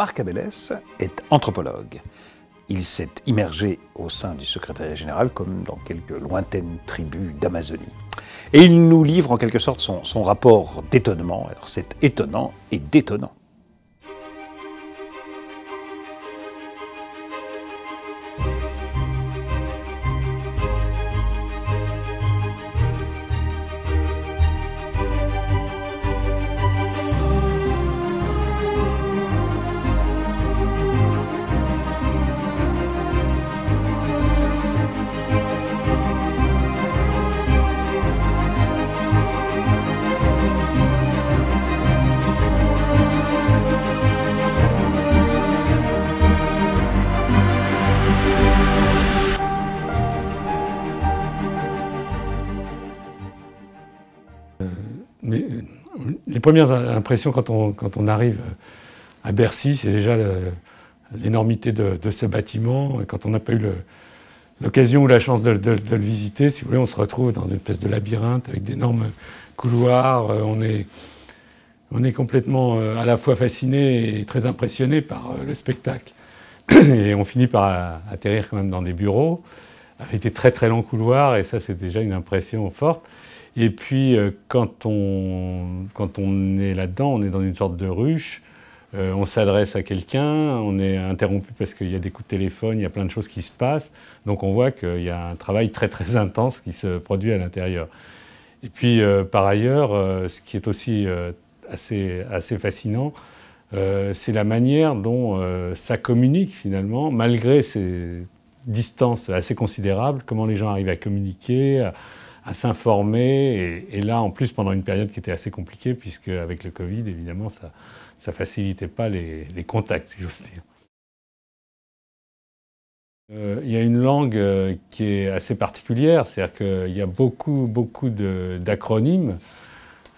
Marc Abélès est anthropologue. Il s'est immergé au sein du secrétariat général comme dans quelques lointaines tribus d'Amazonie. Et il nous livre en quelque sorte son rapport d'étonnement. Alors c'est étonnant et détonnant. Mais les premières impressions quand on arrive à Bercy, c'est déjà l'énormité de ce bâtiment. Et quand on n'a pas eu l'occasion ou la chance de le visiter, si vous voulez, on se retrouve dans une espèce de labyrinthe avec d'énormes couloirs. On est complètement à la fois fasciné et très impressionné par le spectacle. Et on finit par atterrir quand même dans des bureaux avec des très très longs couloirs, et ça c'est déjà une impression forte. Et puis quand on est là-dedans, on est dans une sorte de ruche, on s'adresse à quelqu'un, on est interrompu parce qu'il y a des coups de téléphone, il y a plein de choses qui se passent, donc on voit qu'il y a un travail très très intense qui se produit à l'intérieur. Et puis par ailleurs, ce qui est aussi assez fascinant, c'est la manière dont ça communique finalement, malgré ces distances assez considérables, comment les gens arrivent à communiquer, à s'informer, et là en plus pendant une période qui était assez compliquée, puisque avec le Covid évidemment ça facilitait pas les contacts, si j'ose dire. Il y a une langue qui est assez particulière, c'est-à-dire qu'il y a beaucoup d'acronymes.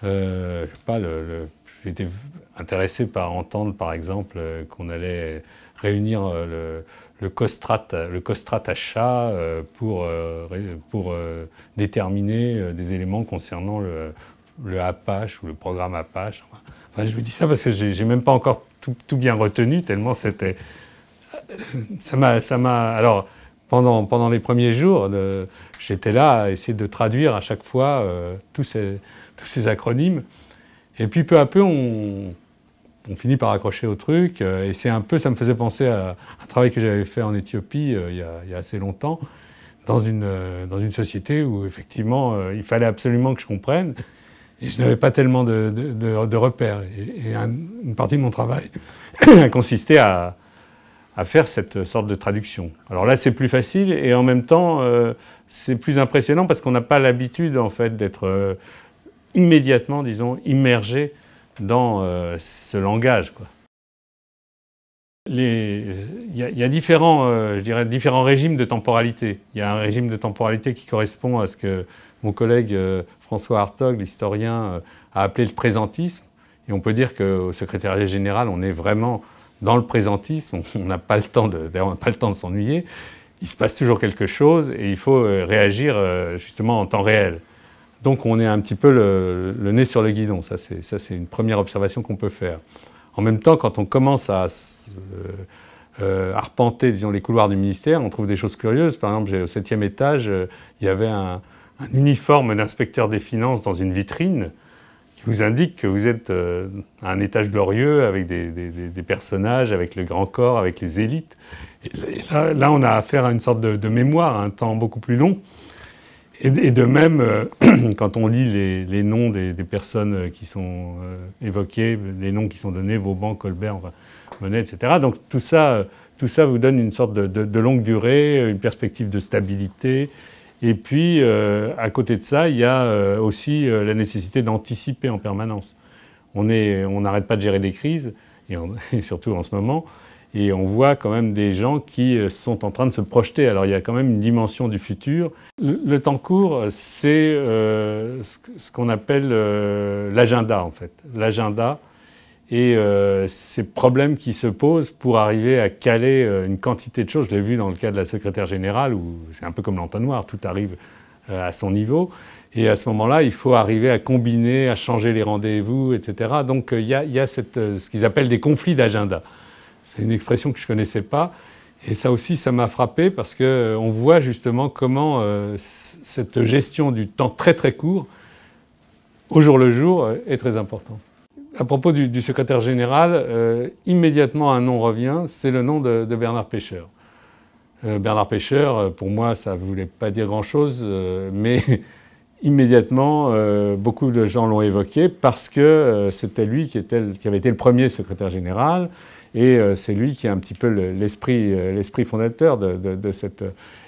Je sais pas, j'ai été intéressé par entendre par exemple qu'on allait réunir le COSTRAT achat pour déterminer des éléments concernant le Apache ou le programme Apache. Enfin, je vous dis ça parce que j'ai même pas encore tout bien retenu, tellement c'était... Ça m'a... Alors, pendant les premiers jours, j'étais là à essayer de traduire à chaque fois tous ces acronymes. Et puis peu à peu, on finit par accrocher au truc, et c'est un peu, ça me faisait penser à un travail que j'avais fait en Éthiopie il y a assez longtemps, dans une société où effectivement il fallait absolument que je comprenne, et je n'avais pas tellement de repères. Et une partie de mon travail a consisté à faire cette sorte de traduction. Alors là, c'est plus facile, et en même temps, c'est plus impressionnant parce qu'on n'a pas l'habitude en fait d'être immédiatement, disons, immergé dans ce langage, quoi. Il y a différents, je dirais, différents régimes de temporalité. Il y a un régime de temporalité qui correspond à ce que mon collègue François Hartog, l'historien, a appelé le présentisme. Et on peut dire qu'au secrétariat général, on est vraiment dans le présentisme. On n'a pas le temps de s'ennuyer. Il se passe toujours quelque chose et il faut réagir justement en temps réel. Donc on est un petit peu le nez sur le guidon, ça c'est une première observation qu'on peut faire. En même temps, quand on commence à arpenter, disons, les couloirs du ministère, on trouve des choses curieuses. Par exemple, au 7e étage, il y avait un uniforme d'inspecteur des finances dans une vitrine qui vous indique que vous êtes à un étage glorieux avec des personnages, avec le grand corps, avec les élites. Et là, on a affaire à une sorte de mémoire, à un temps beaucoup plus long. Et de même, quand on lit les noms des personnes qui sont évoquées, les noms qui sont donnés, Vauban, Colbert, enfin, Monet, etc. Donc tout ça vous donne une sorte de longue durée, une perspective de stabilité. Et puis, à côté de ça, il y a aussi la nécessité d'anticiper en permanence. On n'arrête pas de gérer des crises, et surtout en ce moment. Et on voit quand même des gens qui sont en train de se projeter. Alors il y a quand même une dimension du futur. Le temps court, c'est ce qu'on appelle l'agenda en fait. L'agenda et ces problèmes qui se posent pour arriver à caler une quantité de choses. Je l'ai vu dans le cas de la secrétaire générale où c'est un peu comme l'entonnoir, tout arrive à son niveau. Et à ce moment-là, il faut arriver à combiner, à changer les rendez-vous, etc. Donc il y a ce qu'ils appellent des conflits d'agenda. C'est une expression que je ne connaissais pas. Et ça aussi, ça m'a frappé parce qu'on voit justement comment cette gestion du temps très très court, au jour le jour, est très importante. À propos du secrétaire général, immédiatement un nom revient, c'est le nom de Bernard Pêcheur. Bernard Pêcheur, pour moi, ça ne voulait pas dire grand-chose, mais immédiatement, beaucoup de gens l'ont évoqué parce que c'était lui qui avait été le premier secrétaire général. Et c'est lui qui est un petit peu l'esprit fondateur de cette...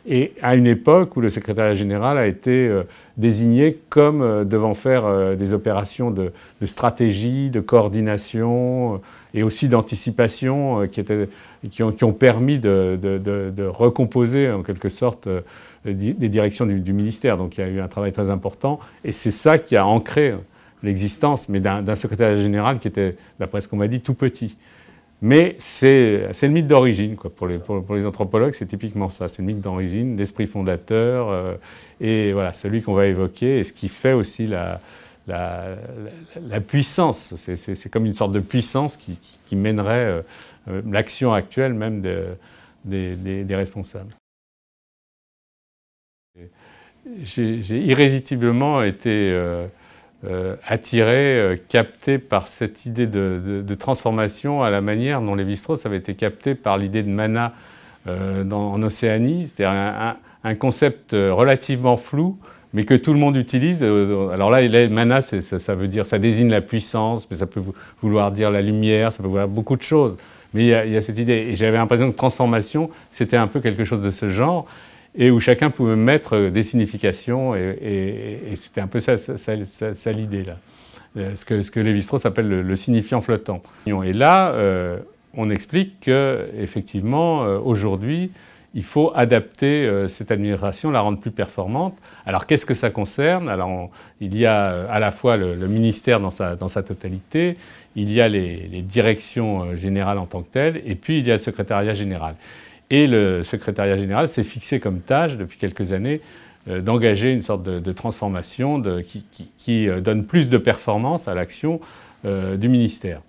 Et à une époque où le secrétariat général a été désigné comme devant faire des opérations de stratégie, de coordination et aussi d'anticipation qui ont permis de recomposer en quelque sorte les directions du ministère. Donc il y a eu un travail très important et c'est ça qui a ancré l'existence, mais d'un secrétariat général qui était, d'après ce qu'on m'a dit, tout petit. Mais c'est le mythe d'origine, quoi. Pour les anthropologues, c'est typiquement ça. C'est le mythe d'origine, l'esprit fondateur, et voilà, celui qu'on va évoquer, et ce qui fait aussi la puissance. C'est comme une sorte de puissance qui mènerait l'action actuelle même des responsables. J'ai irrésistiblement été attiré, capté par cette idée de transformation à la manière dont Lévi-Strauss avait été capté par l'idée de mana en Océanie, c'est-à-dire un concept relativement flou, mais que tout le monde utilise. Alors là, mana, ça veut dire, ça désigne la puissance, mais ça peut vouloir dire la lumière, ça peut vouloir beaucoup de choses. Mais il y a cette idée, et j'avais l'impression que transformation, c'était un peu quelque chose de ce genre, et où chacun pouvait mettre des significations, et c'était un peu ça l'idée, là. Ce que Lévi-Strauss appelle le signifiant flottant. Et là, on explique qu'effectivement, aujourd'hui, il faut adapter cette administration, la rendre plus performante. Alors, qu'est-ce que ça concerne? Alors, il y a à la fois le ministère dans sa totalité, il y a les directions générales en tant que telles, et puis il y a le secrétariat général. Et le secrétariat général s'est fixé comme tâche, depuis quelques années, d'engager une sorte de transformation qui donne plus de performance à l'action du ministère.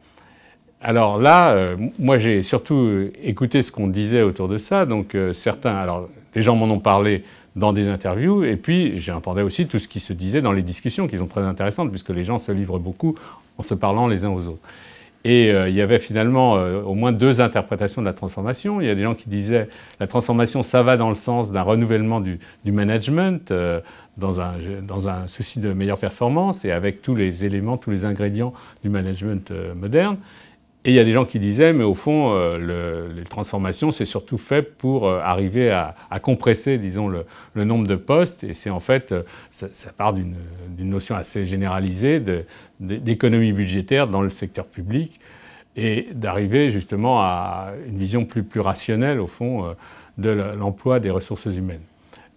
Alors là, moi j'ai surtout écouté ce qu'on disait autour de ça, donc alors des gens m'en ont parlé dans des interviews, et puis j'entendais aussi tout ce qui se disait dans les discussions, qui sont très intéressantes, puisque les gens se livrent beaucoup en se parlant les uns aux autres. Et il y avait finalement au moins deux interprétations de la transformation. Il y a des gens qui disaient la transformation, ça va dans le sens d'un renouvellement du management, dans un souci de meilleure performance, et avec tous les éléments, tous les ingrédients du management moderne. Et il y a des gens qui disaient, mais au fond, les transformations, c'est surtout fait pour arriver à compresser, disons, le nombre de postes. Et c'est en fait, ça part d'une notion assez généralisée d'économie budgétaire dans le secteur public et d'arriver justement à une vision plus rationnelle, au fond, de l'emploi des ressources humaines.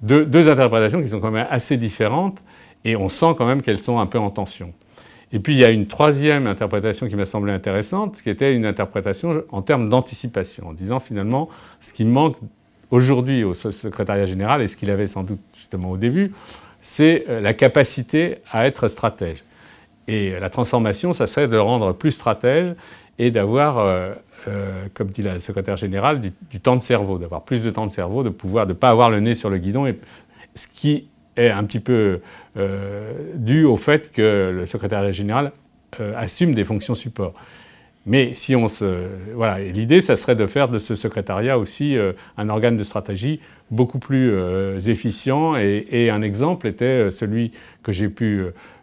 Deux interprétations qui sont quand même assez différentes et on sent quand même qu'elles sont un peu en tension. Et puis il y a une troisième interprétation qui m'a semblé intéressante, qui était une interprétation en termes d'anticipation, en disant finalement ce qui manque aujourd'hui au secrétariat général, et ce qu'il avait sans doute justement au début, c'est la capacité à être stratège. Et la transformation, ça serait de le rendre plus stratège et d'avoir, comme dit la secrétaire générale, du temps de cerveau, d'avoir plus de temps de cerveau, de pouvoir ne pas avoir le nez sur le guidon, et ce qui est un petit peu dû au fait que le secrétariat général assume des fonctions support. Mais si on voilà, l'idée, ça serait de faire de ce secrétariat aussi un organe de stratégie beaucoup plus efficient. Et un exemple était celui que j'ai pu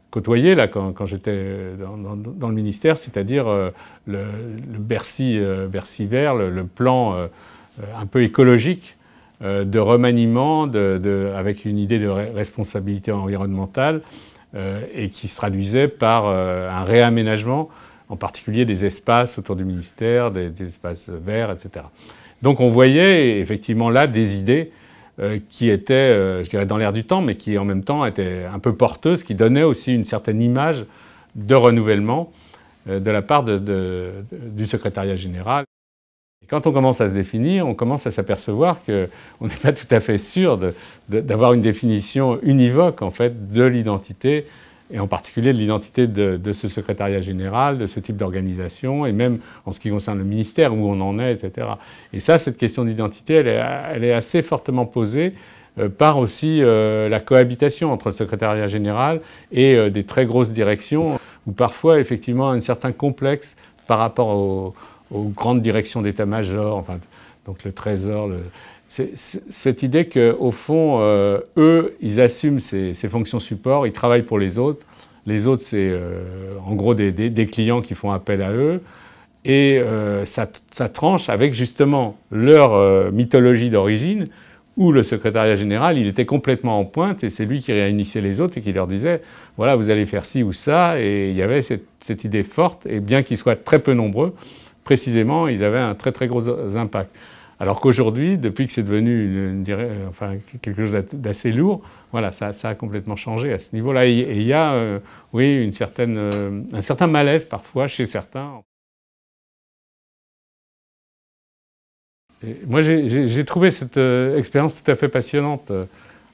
côtoyer là, quand j'étais dans le ministère, c'est-à-dire le Bercy vert, le plan un peu écologique de remaniement avec une idée de responsabilité environnementale et qui se traduisait par un réaménagement, en particulier des espaces autour du ministère, des espaces verts, etc. Donc on voyait effectivement là des idées qui étaient, je dirais, dans l'air du temps, mais qui en même temps étaient un peu porteuses, qui donnaient aussi une certaine image de renouvellement de la part du secrétariat général. Et quand on commence à se définir, on commence à s'apercevoir qu'on n'est pas tout à fait sûr d'avoir une définition univoque en fait, de l'identité et en particulier de l'identité de ce secrétariat général, de ce type d'organisation, et même en ce qui concerne le ministère, où on en est, etc. Et ça, cette question d'identité, elle est assez fortement posée par aussi la cohabitation entre le secrétariat général et des très grosses directions, où parfois, effectivement, un certain complexe par rapport aux grandes directions d'état-major, enfin, donc le Trésor, cette idée qu'au fond, eux, ils assument ces fonctions support, ils travaillent pour les autres. Les autres, c'est en gros des clients qui font appel à eux. Et ça tranche avec justement leur mythologie d'origine, où le secrétariat général, il était complètement en pointe, et c'est lui qui réunissait les autres et qui leur disait « voilà, vous allez faire ci ou ça ». Et il y avait cette idée forte, et bien qu'ils soient très peu nombreux, précisément, ils avaient un très très gros impact. Alors qu'aujourd'hui, depuis que c'est devenu quelque chose d'assez lourd, voilà, ça a complètement changé à ce niveau-là. Et il y a, oui, un certain malaise parfois chez certains. Et moi, j'ai trouvé cette expérience tout à fait passionnante,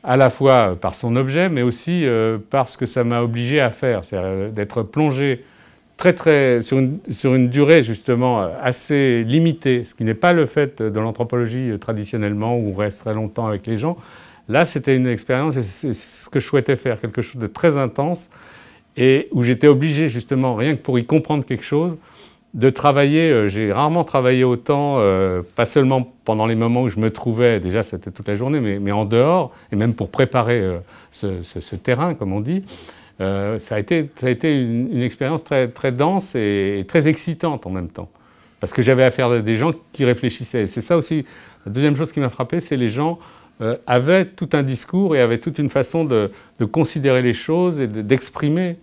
à la fois par son objet, mais aussi par ce que ça m'a obligé à faire, c'est-à-dire d'être plongé sur une durée justement assez limitée, ce qui n'est pas le fait de l'anthropologie traditionnellement où on reste très longtemps avec les gens. Là, c'était une expérience, et c'est ce que je souhaitais faire, quelque chose de très intense, et où j'étais obligé justement, rien que pour y comprendre quelque chose, de travailler. J'ai rarement travaillé autant, pas seulement pendant les moments où je me trouvais, déjà c'était toute la journée, mais en dehors, et même pour préparer ce terrain, comme on dit. Ça a été une expérience très, très dense et très excitante en même temps. Parce que j'avais affaire à des gens qui réfléchissaient. C'est ça aussi, la deuxième chose qui m'a frappé, c'est les gens avaient tout un discours et avaient toute une façon de considérer les choses et d'exprimer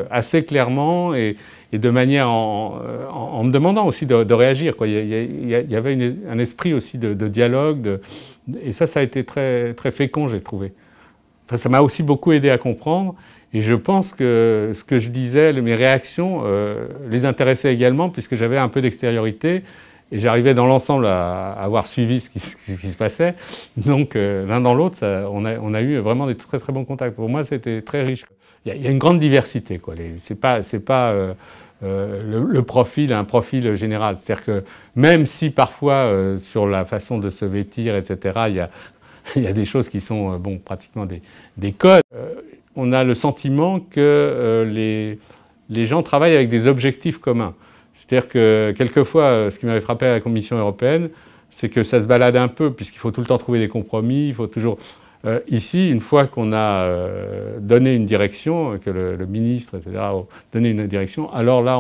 assez clairement et de manière en me demandant aussi de réagir, quoi. Il y avait un esprit aussi de dialogue, et ça a été très, très fécond, j'ai trouvé. Enfin, ça m'a aussi beaucoup aidé à comprendre. Et je pense que ce que je disais, mes réactions, les intéressaient également, puisque j'avais un peu d'extériorité, et j'arrivais dans l'ensemble à avoir suivi ce qui se passait. Donc l'un dans l'autre, on a eu vraiment des très très bons contacts. Pour moi, c'était très riche. Il y a une grande diversité, quoi. C'est pas le profil, un profil général. C'est-à-dire que même si parfois, sur la façon de se vêtir, etc., il y a des choses qui sont bon, pratiquement des codes. On a le sentiment que les gens travaillent avec des objectifs communs. C'est-à-dire que quelquefois, ce qui m'avait frappé à la Commission européenne, c'est que ça se balade un peu, puisqu'il faut tout le temps trouver des compromis, il faut toujours... ici, une fois qu'on a donné une direction, que le ministre, etc., a donné une direction, alors là,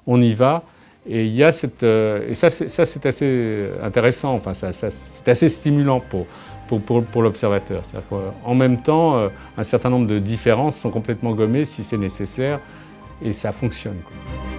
on y va. Et il y a cette... et ça, c'est assez intéressant, enfin, c'est assez stimulant pour l'observateur. C'est-à-dire qu'en même temps, un certain nombre de différences sont complètement gommées si c'est nécessaire, et ça fonctionne, quoi.